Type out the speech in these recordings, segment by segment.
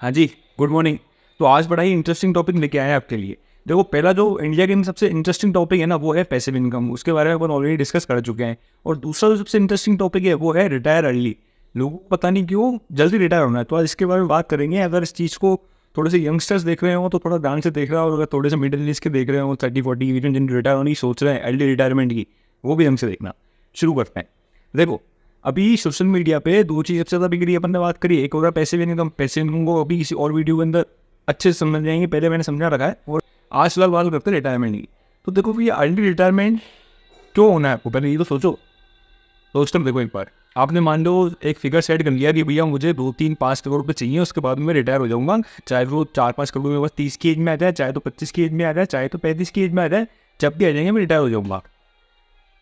हाँ जी, good morning. तो आज बड़ा ही इंटरेस्टिंग टॉपिक लेके आए हैं आपके लिए। देखो, पहला जो इंडिया के सबसे इंटरेस्टिंग टॉपिक है ना, वो है पैसिव इनकम। उसके बारे में अपन ऑलरेडी डिस्कस कर चुके हैं। और दूसरा जो सबसे इंटरेस्टिंग टॉपिक है वो है रिटायर अर्ली। लोगों को पता नहीं क्यों जल्दी रिटायर होना है, तो आज इसके बारे में बात करेंगे। अगर इस चीज़ को थोड़े से यंगस्टर्स देख रहे हो तो थोड़ा ध्यान से देख रहे हो, और अगर थोड़े से मिडिल एज के देख रहे हो 30-40 इवन जिन रिटायर होने की सोच रहे हैं अर्ली रिटायरमेंट की, वो भी हमसे देखना। शुरू करते हैं। देखो, अभी सोशल मीडिया पे दो चीज़ सबसे ज़्यादा बिक रही है। अपन ने बात करी, एक हो रहा है पैसिव इनकम। पैसिव इनकम को अभी किसी और वीडियो के अंदर अच्छे से समझ जाएंगे, पहले मैंने समझा रखा है। और आज फिलहाल बात करते हैं रिटायरमेंट की। तो देखो भैया, अर्ली रिटायरमेंट क्यों होना है आपको, पहले ये तो सोचो। दोस्तों देखो, एक बार आपने मान लो एक फिगर सेट कर लिया कि भैया मुझे 2-3-5 करोड़ रुपये चाहिए, उसके बाद मैं रिटायर हो जाऊंगा। चाहे वो 4-5 करोड़ में बस 30 की एज में आ जाए, चाहे तो 25 की एज में आ जाए, चाहे तो 35 की एज में आ जाए, जब भी आ जाएंगे मैं रिटायर हो जाऊंगा।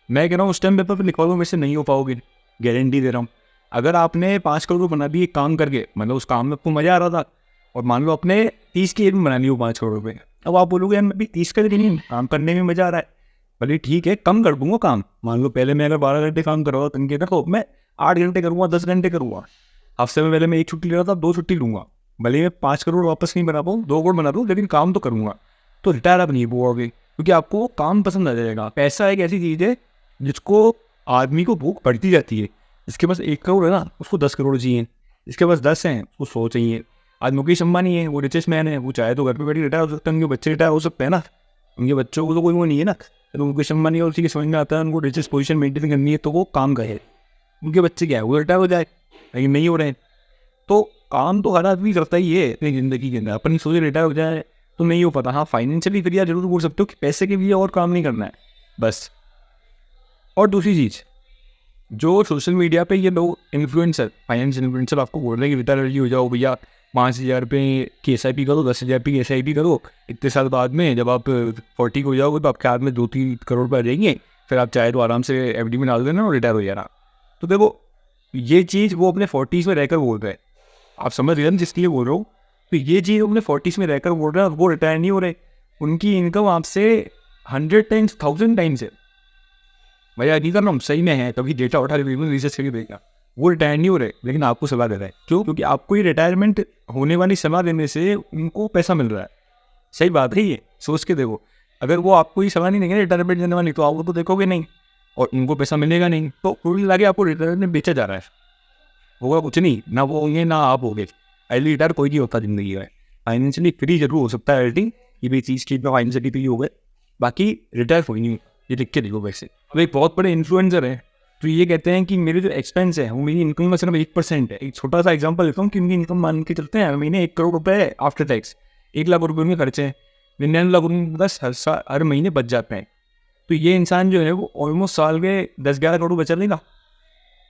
मैं कह रहा हूँ उस टाइम पेपर पर लिखवा दो, मेरे से नहीं हो पाओगे, गारंटी दे रहा हूँ। अगर आपने 5 करोड़ बना दिए काम करके, मतलब उस काम में आपको मजा आ रहा था, और मान लो अपने 30 की एज में बना ली वो 5 करोड़ रुपये, अब आप बोलोगे यार मैं भी 30 का नहीं, काम करने में मजा आ रहा है, भले ठीक है कम कर दूंगा काम। मान लो पहले मैं अगर 12 घंटे काम कर रहा था तनके का, तो मैं 8 घंटे करूँगा, 10 घंटे करूँगा। हफ्ते में पहले मैं 1 छुट्टी ले रहा था, 2 छुट्टी लूँगा। भले मैं 5 करोड़ वापस नहीं बना पाऊँ, 2 करोड़ बना दूँ, लेकिन काम तो करूँगा। तो रिटायर आप नहीं होगे, क्योंकि आपको काम पसंद आ जाएगा। पैसा एक ऐसी चीज़ है जिसको आदमी को भूख पड़ती जाती है। जिसके पास 1 करोड़ है ना, उसको 10 करोड़ चाहिए। जिसके पास 10 हैं उसको 100 चाहिए। आज मुकेश अंबानी है, वो रिचेस्ट मैन है, वो चाहे तो घर पे बैठी रिटायर हो सकता है, उनके बच्चे रिटायर हो सकते हैं ना। उनके बच्चों को तो कोई वो नहीं है ना। तो मुकेश अंबानी और उसी के समझ में आता है उनको रिचेस्ट पोजीशन मेंटेन करनी है, तो वो काम करे। उनके बच्चे क्या है, वो रिटायर हो जाए, लेकिन नहीं हो रहे हैं। तो काम तो हर आदमी करता ही है अपनी ज़िंदगी के अंदर। अपन सोचे रिटायर हो जाए तो नहीं हो पाता। हाँ, फाइनेंशियली फिर यार जरूर बोल सकते हो कि पैसे के लिए और काम नहीं करना है बस। और दूसरी चीज़, जो सोशल मीडिया पे ये लोग इन्फ्लुएंसर, फाइनेंशियल इन्फ्लुएंसर आपको बोल रहे हैं कि रिटायर अर्ली हो जाओ भैया, 5,000 रुपये की SIP करो, 10,000 रुपये की SIP करो, इतने साल बाद में जब आप 40 हो जाओगे तो आपके हाथ में 2-3 करोड़ रुपये आ जाएंगे, फिर आप चाहे तो आराम से FD में डाल देना और रिटायर हो जाना। तो देखो, ये चीज़ वो अपने 40s में रहकर बोल रहे हैं। आप समझ रहे हैं जिसके लिए बोल रहा हूँ। तो ये चीज़ अपने 40s में रहकर बोल रहे हैं, वो रिटायर नहीं हो रहे। उनकी इनकम आपसे 100 टाइम्स 1000 टाइम्स है। भैया नहीं कर रहा हूँ, सही में है, कभी डेटा उठा के रिसर्च करके देखा। वो रिटायर नहीं हो रहे, लेकिन आपको सलाह दे रहे हैं। क्यों? क्योंकि आपको ये रिटायरमेंट होने वाली सलाह देने से उनको पैसा मिल रहा है। सही बात है, ये सोच के देखो। अगर वो आपको ये सलाह नहीं देंगे रिटायरमेंट देने वाली, तो आप वो तो देखोगे नहीं और उनको पैसा मिलेगा नहीं। तो कुल मिला के आपको रिटायरमेंट बेचा जा रहा है। होगा कुछ नहीं, ना वो होंगे ना आप होगे। अर्ली रिटायर कोई नहीं होता जिंदगी में। फाइनेंशियली फ्री जरूर हो सकता है अर्ली, ये भी चीज़ की फाइनेंशियली फ्री हो गए, बाकी रिटायर कोई नहीं। ये लिख के देखो। वैसे अब एक बहुत बड़े इन्फ्लुएंसर है, तो ये कहते हैं कि मेरे जो एक्सपेंस है वो मेरी इनकम में सिर्फ 1% है। एक छोटा सा एग्जांपल लेता हूँ कि उनकी इनकम मान के चलते हैं महीने 1 करोड़ रुपए आफ्टर टैक्स, 1 लाख रुपये उनके खर्चे हैं, 99 लाख रुपये बस हर महीने बच जाते हैं। तो ये इंसान जो है वो ऑलमोस्ट साल के 10-11 करोड़ बचा लेगा।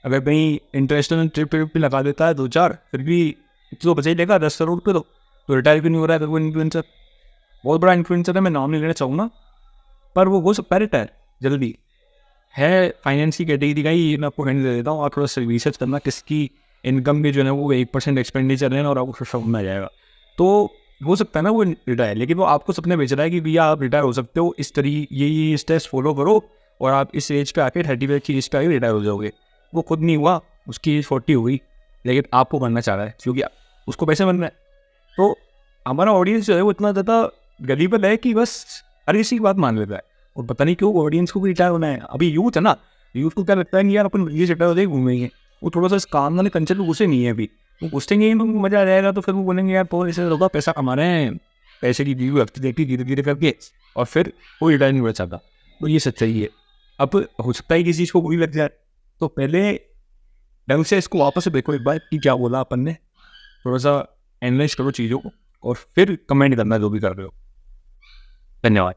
अगर कहीं इंटरनेशनल ट्रिप पे लगा देता है 2-4, फिर भी तो बचा ही लेगा 10 करोड़ रुपये। तो रिटायर भी नहीं हो रहा है। वो इन्फ्लुएंसर बहुत बड़ा इन्फ्लुएंसर है, मैं नाम नहीं लेना चाहूँगा, पर वो हो सकता है रिटायर जल्दी। है फाइनेंस की कैटेगरी का ही, मैं आपको हैंड दे देता हूँ। आप थोड़ा सा रिसर्च करना किसकी इनकम भी जो है वो 1% एक्सपेंडिचर है, और आपको समझ में आ जाएगा। तो हो सकता है ना वो रिटायर, लेकिन वो आपको सपने बेच रहा है कि भैया आप रिटायर हो सकते हो, इस तरीके ये स्टेप्स फॉलो करो और आप इस एज पे आके 35 की एज पे आके रिटायर हो जाओगे। वो खुद नहीं हुआ, उसकी एज 40 हो गई, लेकिन आपको बनना चाह रहा है क्योंकि उसको पैसे बन रहा है। तो हमारा ऑडियंस जो है वो इतना ज़्यादा गलीबल है कि बस हर किसी की बात मान लेता है, और पता नहीं क्यों ऑडियंस को भी रिटायर होना है। अभी यूथ है ना, यूथ को क्या लगता है कि यार अपन ये रिटायर होते ही घूमेंगे। वो थोड़ा सा इस काम वाले कंचन में घुसे नहीं है अभी। वो घुसेंगे ही तो मजा आ जाएगा, तो फिर वो बोलेंगे यार तो ऐसे होगा, पैसा कमा रहे हैं, पैसे की ड्यू रखती देखती धीरे धीरे करके, और फिर वो रिटायर नहीं हो चाहता। तो ये सच्चाई है। अब हो सकता है किसी चीज़ को बुरी लग जाए, तो पहले ढंग से इसको वापस से देखो एक बार कि क्या बोला अपन ने, थोड़ा सा एनालाइज करो चीज़ों को, और फिर कमेंट करना जो भी कर रहे हो। धन्यवाद।